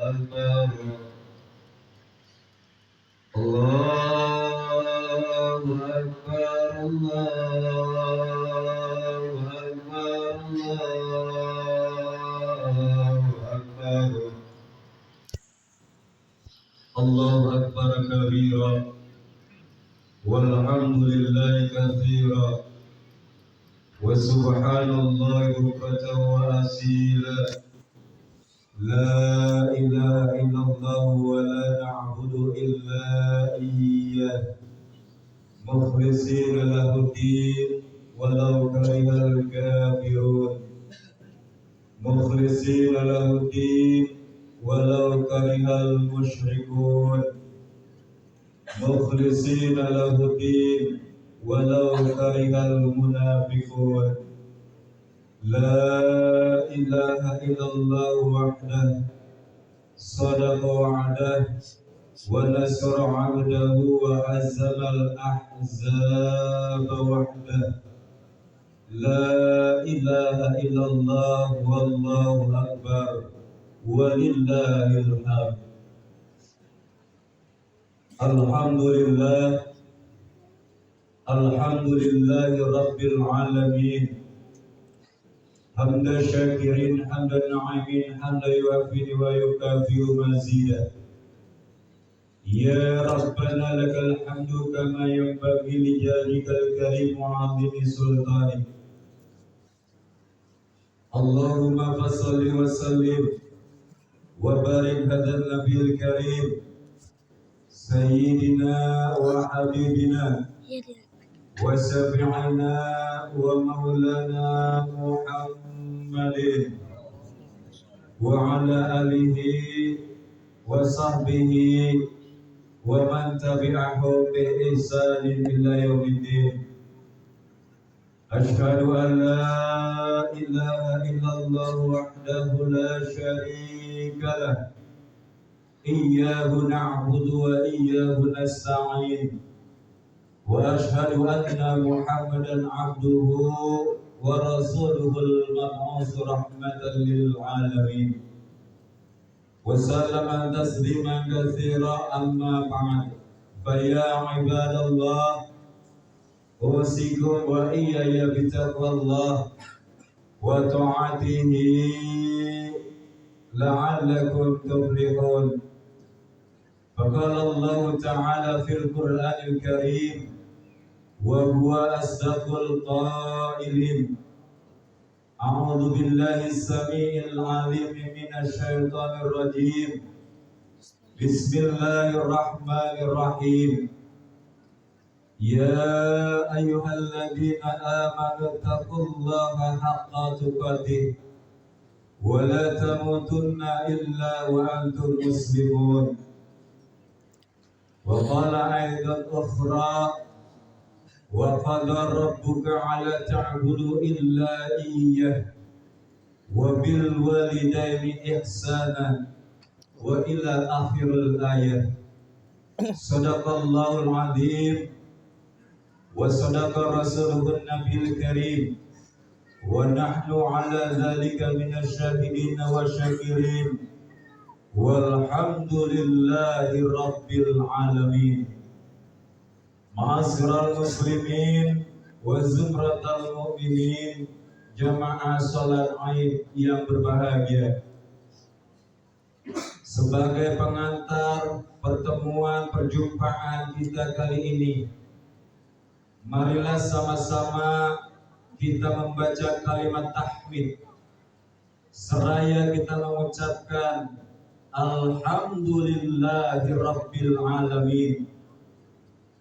أكبر الله أكبر الله أكبر الله أكبر الله أكبر كبيرا والحمد لله كثيرا وسبحان الله بكرة وأصيلا لا إله إلا الله ولا نعبد إلا إياه مخلصين له الدين ولو كره الكافرون مخلصين له الدين ولو كره المشركون مخلصين له الدين ولو كره المنافقون لا إله إلا الله وحده صدق وعده ونصر عبده وهزم الأحزاب وحده لا إله إلا الله والله أكبر ولله الحمد الحمد لله رب العالمين حمد شاكرين حمد ناعمين حمد يوافي ويكافئ مزيدا يا ربنا لك الحمد كما ينبغي لجلالك الكريم وعظيم سلطانك اللهم فصل وسلم وبارك هذا النبي الكريم سيدنا وحبيبنا وشفيعنا ومولانا محمد وعلى آله وصحبه ومن تبعهم بإحسان إلى يوم الدين أشهد أن لا إله إلا الله وحده لا شريك له إياه نعبد وإياه نستعين وأشهد أن محمدا عبده ورسوله المبعوث رحمة للعالمين وسلم تسليما كثيرا أما بعد فيا عباد الله أوصيكم وإياي بتقوى الله وطاعته لعلكم تفلحون فقال الله تعالى في القرآن الكريم وهو أصدق القائلين أعوذ بالله السميع العليم من الشيطان الرجيم بسم الله الرحمن الرحيم يا أيها الذين آمنوا اتقوا الله حق تقاته ولا تموتن إلا وأنتم مسلمون وقال أيضا أخرى وقضى ربك على تعبدوا إلا إياه وبالوالدين إحسانا وإلى آخر الآية صدق الله العظيم وصدق رسوله النبي الكريم ونحن على ذلك من الشاهدين والشاكرين والحمد لله رب العالمين Ma'asyiral muslimin wa zumratal mu'minin jamaah salat Aid yang berbahagia. Sebagai pengantar pertemuan perjumpaan kita kali ini, marilah sama-sama kita membaca kalimat tahmid seraya kita mengucapkan Alhamdulillahi Rabbil Alamin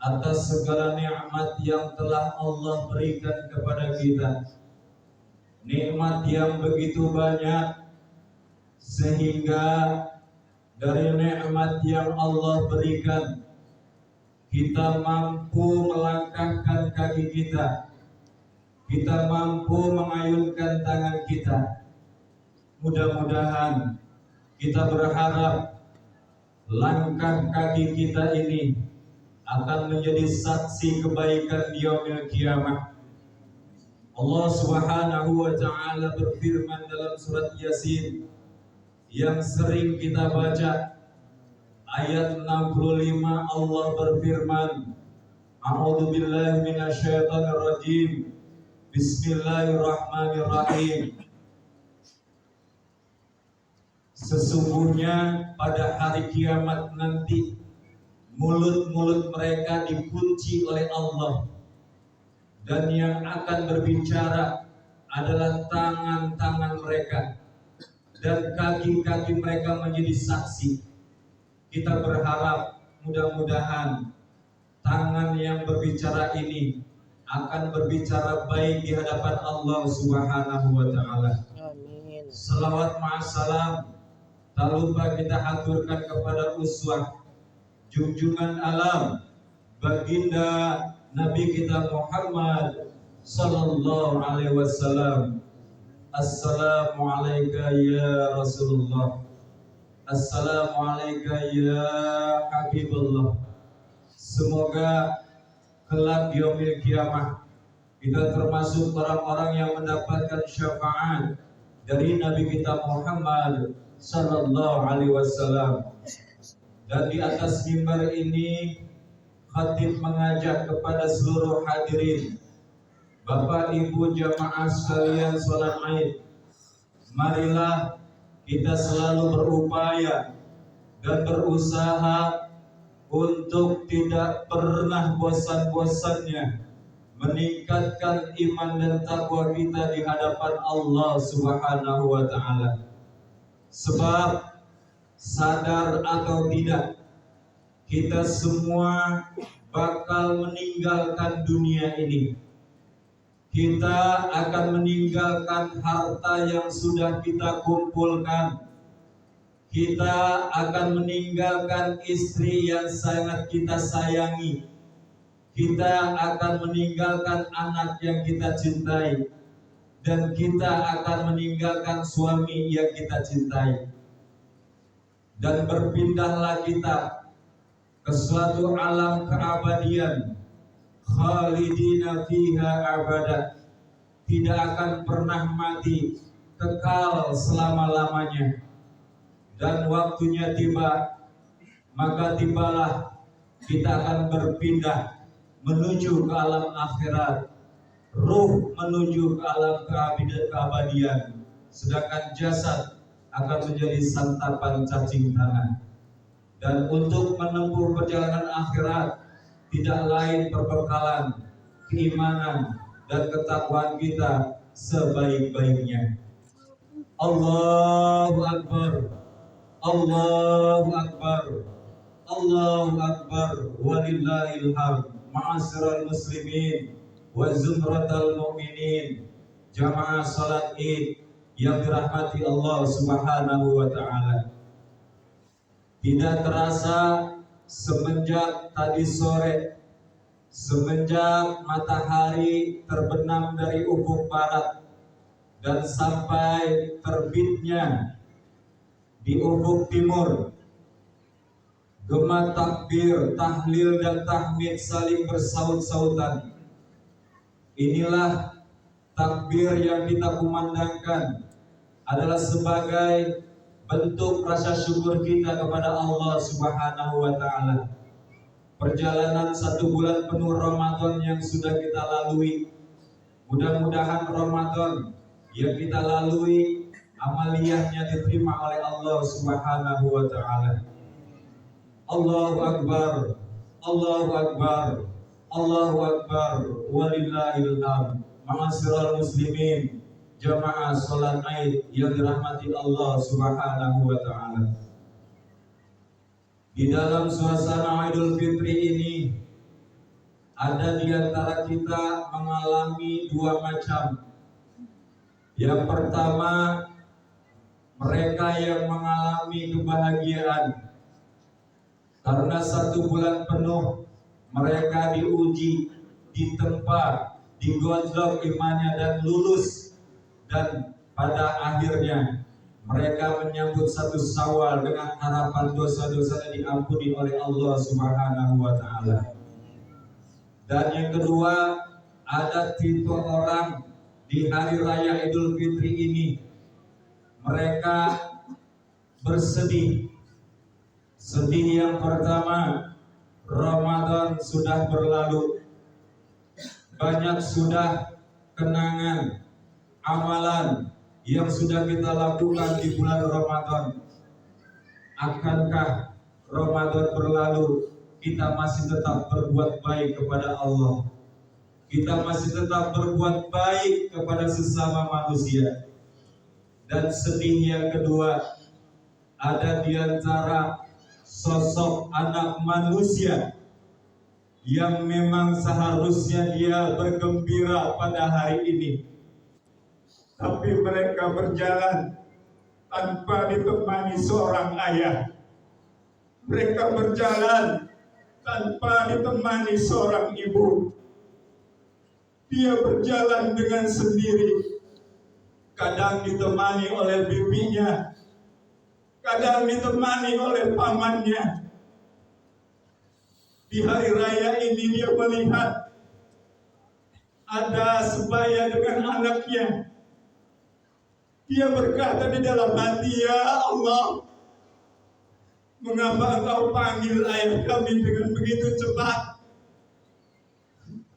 atas segala nikmat yang telah Allah berikan kepada kita. Nikmat yang begitu banyak sehingga dari nikmat yang Allah berikan kita mampu melangkahkan kaki kita, kita mampu mengayunkan tangan kita. Mudah-mudahan kita berharap langkah kaki kita ini akan menjadi saksi kebaikan di yaumil kiamah. Allah Subhanahu wa taala berfirman dalam surat Yasin yang sering kita baca, ayat 65. Allah berfirman, A'udzu billahi minasyaitonir rajim. Bismillahirrahmanirrahim. Sesungguhnya pada hari kiamat nanti mulut-mulut mereka dikunci oleh Allah, dan yang akan berbicara adalah tangan-tangan mereka, dan kaki-kaki mereka menjadi saksi. Kita berharap mudah-mudahan tangan yang berbicara ini akan berbicara baik di hadapan Allah Subhanahu wa taala. Amin. Salawat ma'assalam tak lupa kita haturkan kepada uswah junjungan alam baginda Nabi kita Muhammad sallallahu alaihi wasallam. Assalamualaikum ya Rasulullah. Assalamualaikum ya Habibullah. Semoga kelak di yaumil kiamah kita termasuk orang-orang yang mendapatkan syafaat dari Nabi kita Muhammad sallallahu alaihi wasallam. Dan di atas mimbar ini khatib mengajak kepada seluruh hadirin, Bapak Ibu jamaah sekalian salat Id, marilah kita selalu berupaya dan berusaha untuk tidak pernah bosan-bosannya meningkatkan iman dan takwa kita di hadapan Allah Subhanahu wa taala. Sebab sadar atau tidak, kita semua bakal meninggalkan dunia ini. Kita akan meninggalkan harta yang sudah kita kumpulkan. Kita akan meninggalkan istri yang sangat kita sayangi. Kita akan meninggalkan anak yang kita cintai. Dan kita akan meninggalkan suami yang kita cintai. Dan berpindahlah kita ke suatu alam keabadian, khalidina fiha abada, tidak akan pernah mati, kekal selama-lamanya. Dan waktunya tiba, maka tibalah kita akan berpindah menuju ke alam akhirat, ruh menuju ke alam keabadian, sedangkan jasad akan menjadi santapan cacing tanah. Dan untuk menempuh perjalanan akhirat tidak lain perbekalan keimanan dan ketakwaan kita sebaik-baiknya. Allahu Akbar, Allahu Akbar, Allahu Akbar, walillahil hamd. Ma'asyiral muslimin wa zumratal mu'minin, jamaah salat Id yang dirahmati Allah Subhanahu wa taala. Tidak terasa semenjak tadi sore, semenjak matahari terbenam dari ufuk barat dan sampai terbitnya di ufuk timur, gema takbir, tahlil dan tahmid saling bersaut-sautan. Inilah takbir yang kita kumandangkan adalah sebagai bentuk rasa syukur kita kepada Allah Subhanahu wa taala. Perjalanan 1 bulan penuh Ramadan yang sudah kita lalui, mudah-mudahan Ramadan yang kita lalui amaliyahnya diterima oleh Allah Subhanahu wa taala. Allahu Akbar, Allahu Akbar, Allahu Akbar, walillahil hamd. Ma'asyiral muslimin, jamaah salat Id yang dirahmati Allah Subhanahu wa taala. Di dalam suasana Idul Fitri ini ada di antara kita mengalami dua macam. Yang pertama, mereka yang mengalami kebahagiaan karena 1 bulan penuh mereka diuji, ditempa, digodok imannya dan lulus. Dan pada akhirnya mereka menyambut 1 Syawal dengan harapan dosa-dosanya diampuni oleh Allah Subhanahu wa taala. Dan yang kedua, ada tipe orang di hari raya Idul Fitri ini mereka bersedih. Sedih yang pertama, Ramadan sudah berlalu. Banyak sudah kenangan, amalan yang sudah kita lakukan di bulan Ramadan. Akankah Ramadan berlalu, kita masih tetap berbuat baik kepada Allah? Kita masih tetap berbuat baik kepada sesama manusia? Dan sedih yang kedua, ada di antara sosok anak manusia yang memang seharusnya dia bergembira pada hari ini, tapi mereka berjalan tanpa ditemani seorang ayah. Mereka berjalan tanpa ditemani seorang ibu. Dia berjalan dengan sendiri. Kadang ditemani oleh bibinya, kadang ditemani oleh pamannya. Di hari raya ini dia melihat ada sebaya dengan anaknya. Dia berkata di dalam hati, "Ya Allah, mengapa Engkau panggil ayah kami dengan begitu cepat?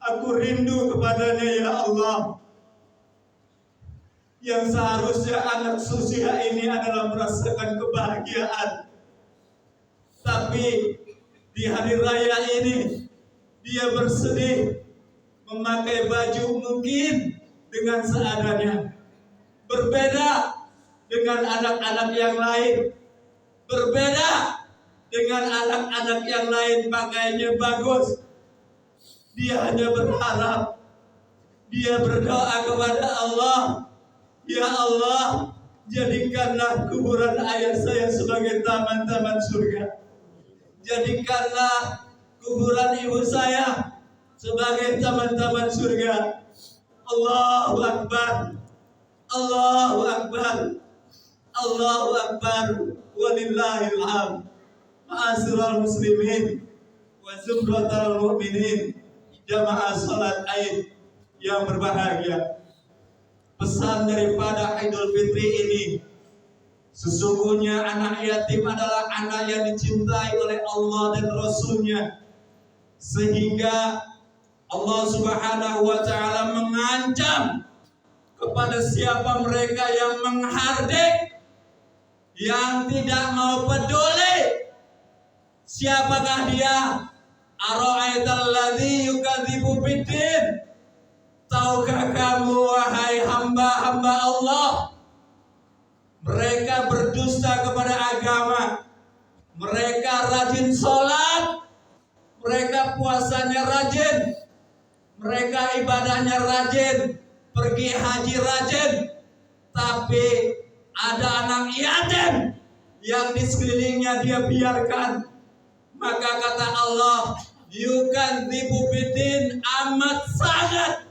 Aku rindu kepadanya, ya Allah." Yang seharusnya anak Susiha ini adalah merasakan kebahagiaan, tapi di hari raya ini dia bersedih, memakai baju mungkin dengan seadanya, berbeda dengan anak-anak yang lain, berbeda dengan anak-anak yang lain pakaiannya bagus. Dia hanya berharap, dia berdoa kepada Allah, "Ya Allah, jadikanlah kuburan ayah saya sebagai taman-taman surga. Jadikanlah kuburan ibu saya sebagai taman-taman surga." Allahu Akbar, Allahu Akbar, Allahu Akbar, walillahil hamd. Ma'asyiral muslimin wa zumratal mu'minin, jamaah salat Aid yang berbahagia. Pesan daripada Idul Fitri ini, sesungguhnya anak yatim adalah anak yang dicintai oleh Allah dan Rasul-Nya, sehingga Allah Subhanahu wa Ta'ala mengancam kepada siapa mereka yang menghardik, yang tidak mau peduli. Siapakah dia? Ara'aital ladzi yukadzibu biddin. Tahukah kamu wahai hamba-hamba Allah, mereka berdusta kepada agama, mereka rajin sholat, mereka puasanya rajin, mereka ibadahnya rajin, pergi haji rajin, tapi ada anak yatim yang di sekelilingnya dia biarkan. Maka kata Allah, yukadzibu biddin, amat sangat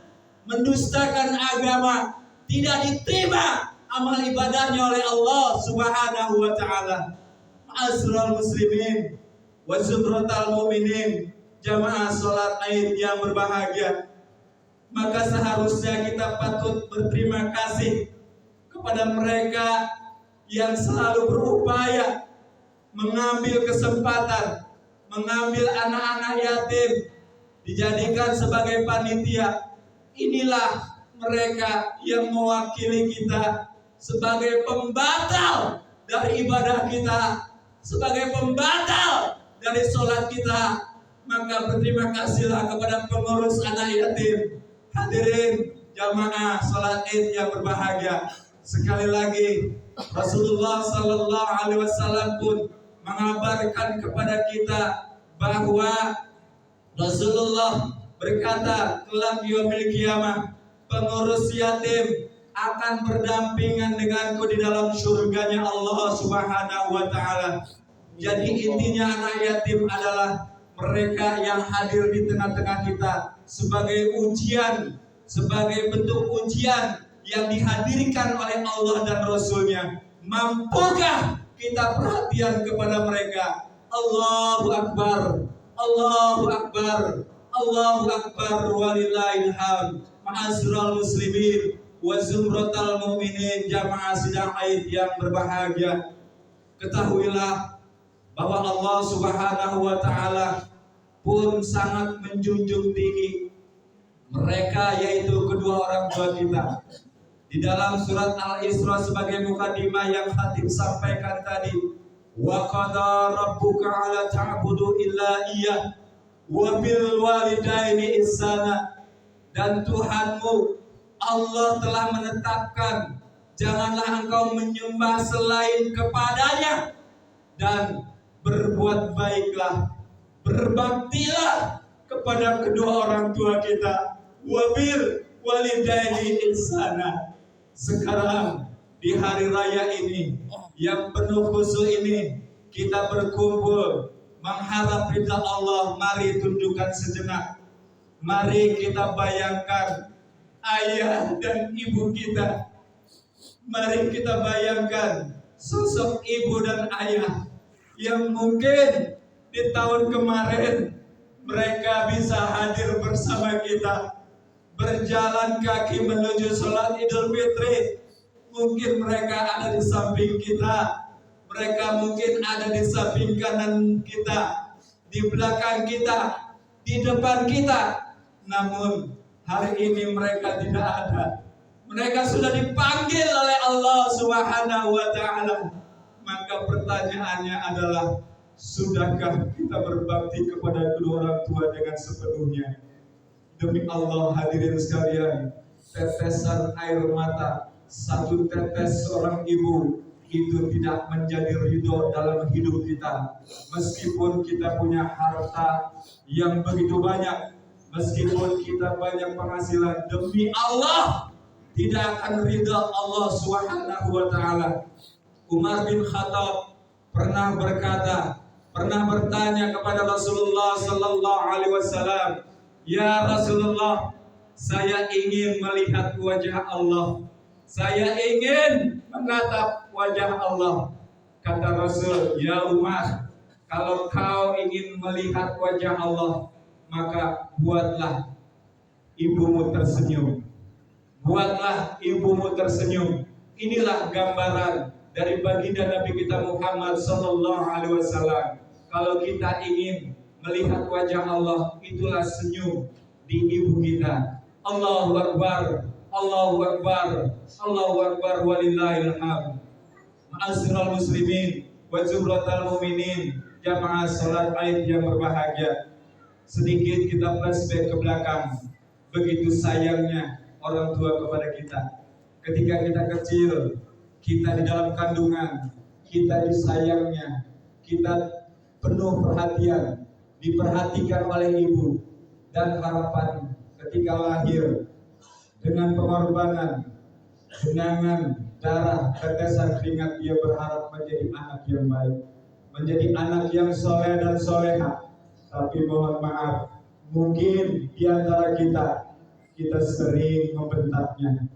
mendustakan agama, tidak diterima amal ibadahnya oleh Allah Subhanahu wa Ta'ala. Ma'asyiral muslimin wa zumratal mu'minin, jamaah salat Aid yang berbahagia. Maka seharusnya kita patut berterima kasih kepada mereka yang selalu berupaya mengambil kesempatan, mengambil anak-anak yatim, dijadikan sebagai panitia. Inilah mereka yang mewakili kita sebagai pembatal dari ibadah kita, sebagai pembatal dari sholat kita. Maka berterima kasihlah kepada pengurus anak yatim. Hadirin jamaah sholat Id yang berbahagia. Sekali lagi, Rasulullah Sallallahu Alaihi Wasallam pun mengabarkan kepada kita bahwa Rasulullah berkata, kelak di yaumil qiyamah, pengurus yatim akan berdampingan denganku di dalam surganya Allah Subhanahu wa Ta'ala. Jadi intinya anak yatim adalah mereka yang hadir di tengah-tengah kita sebagai ujian, sebagai bentuk ujian yang dihadirkan oleh Allah dan Rasul-Nya. Mampukah kita perhatian kepada mereka? Allahu Akbar, Allahu Akbar, Allahu Akbar, walillahil hamd. Ma'asyiral muslimin wa zumratal mu'minin, jamaah sidang Aid yang berbahagia. Ketahuilah bahwa Allah Subhanahu wa taala pun sangat menjunjung tinggi mereka, yaitu kedua orang tua kita. Di dalam surat Al-Isra sebagai mukadimah yang Khatib sampaikan tadi, wa qada rabbuka alla ta'budu illa iyyah wa bil walidaini ihsana. Dan Tuhanmu Allah telah menetapkan janganlah engkau menyembah selain kepadanya, dan berbuat baiklah, berbaktilah kepada kedua orang tua kita, wabil walidaini ihsana. Sekarang di hari raya ini yang penuh khusyuk ini, kita berkumpul mengharap ridha Allah. Mari tunjukkan sejenak, mari kita bayangkan ayah dan ibu kita. Mari kita bayangkan sosok ibu dan ayah yang mungkin di tahun kemarin mereka bisa hadir bersama kita, berjalan kaki menuju sholat Idul Fitri. Mungkin mereka ada di samping kita, mereka mungkin ada di samping kanan kita, di belakang kita, di depan kita. Namun hari ini mereka tidak ada. Mereka sudah dipanggil oleh Allah Subhanahu wa taala. Maka pertanyaannya adalah, sudahkah kita berbakti kepada kedua orang tua dengan sepenuhnya? Demi Allah hadirin sekalian, tetesan air mata satu tetes seorang ibu itu tidak menjadi ridho dalam hidup kita. Meskipun kita punya harta yang begitu banyak, meskipun kita banyak penghasilan, demi Allah tidak akan ridha Allah Subhanahu wa taala. Umar bin Khattab pernah berkata, pernah bertanya kepada Rasulullah sallallahu alaihi wasallam, "Ya Rasulullah, saya ingin melihat wajah Allah. Saya ingin menatap wajah Allah." Kata Rasul, "Ya Umar, kalau kau ingin melihat wajah Allah, maka buatlah ibumu tersenyum. Buatlah ibumu tersenyum." Inilah gambaran dari baginda Nabi kita Muhammad sallallahu alaihi wasallam. Kalau kita ingin melihat wajah Allah, itulah senyum di ibu kita. Allahu Akbar, Allahu Akbar, Allahu Akbar, walillahil hamd. Ma'asyiral muslimin wa zumratal mu'minin, jamaah salat Aid yang berbahagia. Sedikit kita flashback ke belakang. Begitu sayangnya orang tua kepada kita. Ketika kita kecil, kita di dalam kandungan, kita disayangnya, kita penuh perhatian, diperhatikan oleh ibu, dan harapan ketika lahir dengan pengorbanan, genangan darah, tetesan keringat, dia berharap menjadi anak yang baik, menjadi anak yang soleh dan soleha. Tapi mohon maaf, mungkin di antara kita sering membentaknya,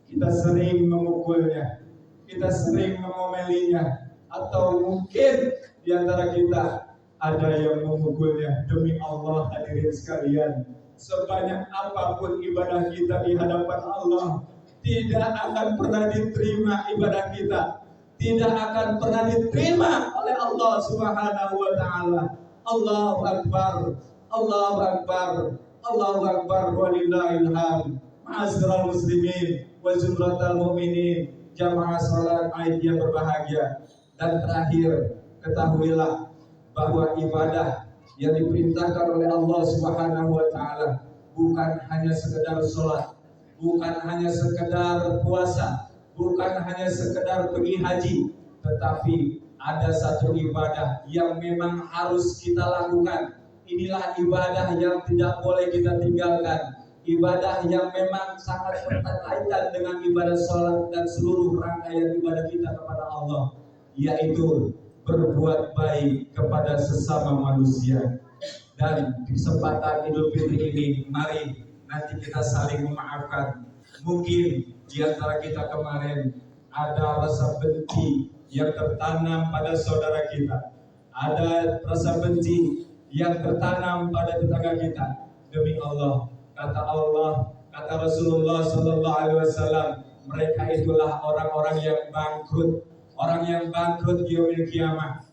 kita sering memukulnya, kita sering mengomelinya, atau mungkin di antara kita ada yang memukulnya. Demi Allah hadirin sekalian, sebanyak apapun ibadah kita di hadapan Allah, tidak akan pernah diterima ibadah kita, tidak akan pernah diterima oleh Allah Subhanahu wa taala. Allahu Akbar, Allahu Akbar, Allahu Akbar, walillahil hamd. Ma'asyiral muslimin wa zumratal mu'minin, jamaah salat Aid yang berbahagia. Dan terakhir, ketahuilah bahwa ibadah yang diperintahkan oleh Allah Subhanahu wa taala bukan hanya sekedar sholat, bukan hanya sekedar puasa, bukan hanya sekedar pergi haji, tetapi ada satu ibadah yang memang harus kita lakukan. Inilah ibadah yang tidak boleh kita tinggalkan, ibadah yang memang sangat berkaitan dengan ibadah sholat dan seluruh rangkaian ibadah kita kepada Allah, yaitu berbuat baik kepada sesama manusia. Dan di kesempatan Idul Fitri ini, mari nanti kita saling memaafkan. Mungkin di antara kita kemarin ada rasa benci yang tertanam pada saudara kita, ada rasa benci yang tertanam pada tetangga kita. Demi Allah, kata Allah, Kata Rasulullah Sallallahu Alaihi Wasallam, mereka itulah orang-orang yang bangkrut, orang yang bangkrut yaumil kiamah.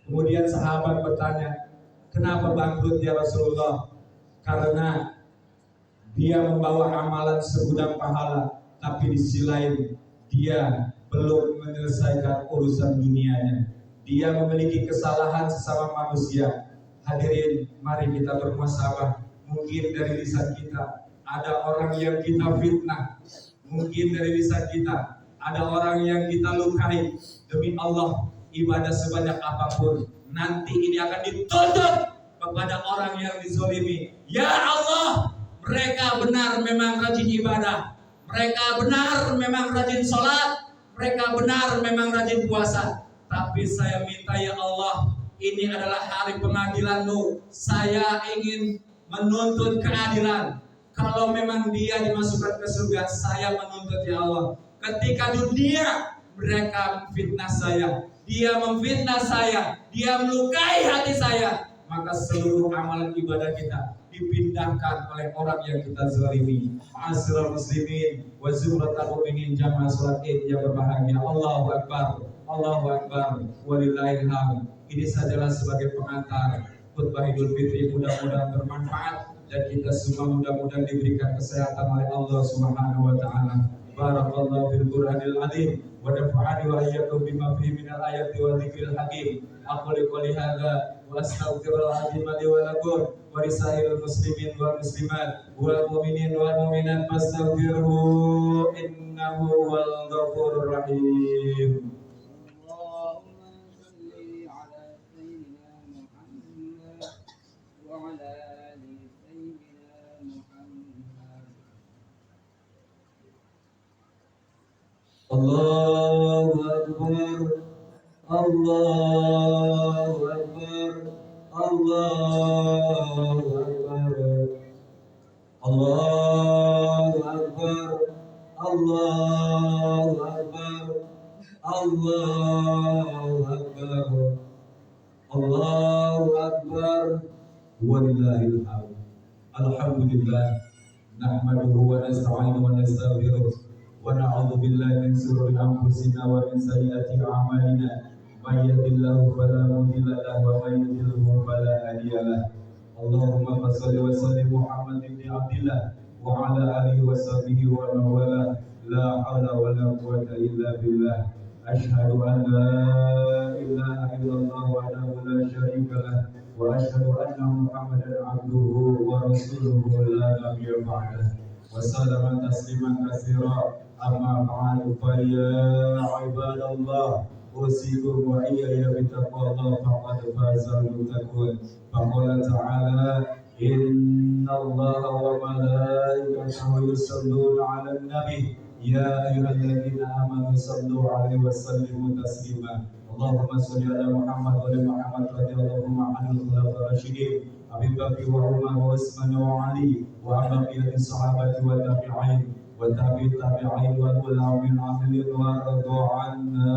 Kemudian sahabat bertanya, kenapa bangkrut ya Rasulullah? Karena dia membawa amalan segudang pahala, tapi di sisi lain dia belum menyelesaikan urusan dunianya. Dia memiliki kesalahan sesama manusia. Hadirin, mari kita bermuhasabah. Mungkin dari lisan kita ada orang yang kita fitnah. Mungkin dari lisan kita ada orang yang kita lukai. Demi Allah, ibadah sebanyak apapun nanti ini akan dituntut kepada orang yang dizolimi. Ya Allah, mereka benar memang rajin ibadah, mereka benar memang rajin sholat, mereka benar memang rajin puasa. Tapi saya minta ya Allah, ini adalah hari pengadilan-Mu. Saya ingin menuntut keadilan. Kalau memang dia dimasukkan ke surga, saya menuntut ya Allah. Ketika dunia mereka memfitnah saya, dia memfitnah saya, dia melukai hati saya, maka seluruh amalan ibadah kita dipindahkan oleh orang yang kita zalimi. Ma'asyiral muslimin wa zumratal mu'minin jamaah salat Id yang berbahagia. Allahu Akbar, Allahu Akbar, walillahil hamd. Ini sajalah sebagai pengantar khutbah Idul Fitri, mudah-mudahan bermanfaat dan kita semua mudah-mudahan diberikan kesehatan oleh Allah Subhanahu wa taala. Barakallahu fil Qur'anil azim wa nafa'ani wa iyyakum bima fihi minal ayati wa dzikril hakim. Aqulu qouli hadza wa astaghfirul azim li wa lakum wa lisairil muslimin wal muslimat wal mu'minin wal mu'minat fastaghfiruhu innahu wal ghafurur rahim. Allahu Akbar, Allahu Akbar, Allahu Akbar, Allahu Akbar, Allahu Akbar, Allahu Akbar, Allahu Akbar, walillahil hamd. Alhamdulillah, nahmaduhu wa nasta'inuhu wa nastaghfiruh. ونعوذ بالله من شرور أنفسنا ومن سيئات أعمالنا من يهد الله فلا مضل له ومن يضلل فلا هادي له اللهم صل وسلم محمد بن عبد الله وعلى آله وصحبه ومن والاه لا حول ولا قوة إلا بالله أشهد أن لا إله إلا الله وحده لا شريك له وأشهد أن محمدا عبده ورسوله لا نبي بعده وسلم تسليما كثيرا أما بعد فيا عباد الله أوصيكم وإياي بتقوى الله فقد فاز المتقون فقال تعالى إن الله وملائكته يصلون على النبي يا أيها الذين آمنوا صلوا عليه وسلموا تسليما اللهم صل على محمد وعلى محمد رضي الله عن الخلفاء الراشدين أبي بكر وعمر وعثمان وعلي وبقية الصحابة والتابعين والتابعين والعلماء العاملين ورضوا عنا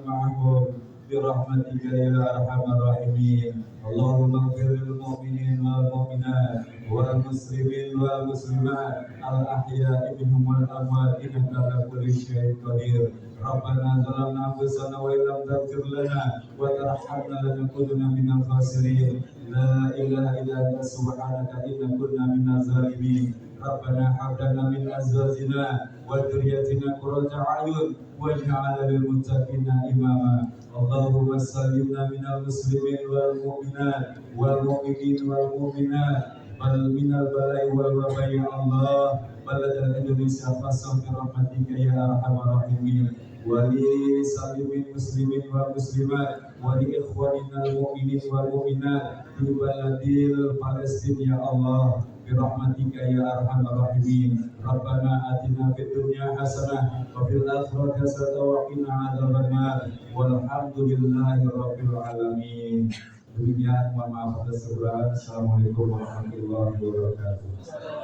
معهم برحمتك يا أرحم الراحمين اللهم اغفر للمؤمنين والمؤمنات والمسلمين والمسلمات الأحياء منهم والأموات إنك على كل شيء قدير ربنا ظلمنا أنفسنا وإن لم تغفر لنا وترحمنا لنكونن من الخاسرين لا إله إلا أنت سبحانك إنا كنا من الظالمين ربنا هب لنا من أزواجنا وذريتنا قرة أعين واجعلنا للمتقين إماما اللهم سلمنا من المسلمين والمؤمنات والمؤمنين والمؤمنات بل من البلاء والوباء يا الله بلد إندونيسيا فاصل برحمتك يا أرحم الراحمين ولسائر المسلمين والمسلمات ولإخواننا المؤمنين والمؤمنات في بلد فلسطين يا الله برحمتك يا أرحم الراحمين ربنا آتنا في الدنيا حسنة وفي الآخرة حسنة وقنا عذاب النار والحمد لله رب العالمين. Demikian, mohon maaf atas kekurangan. Assalamualaikum warahmatullahi wabarakatuh.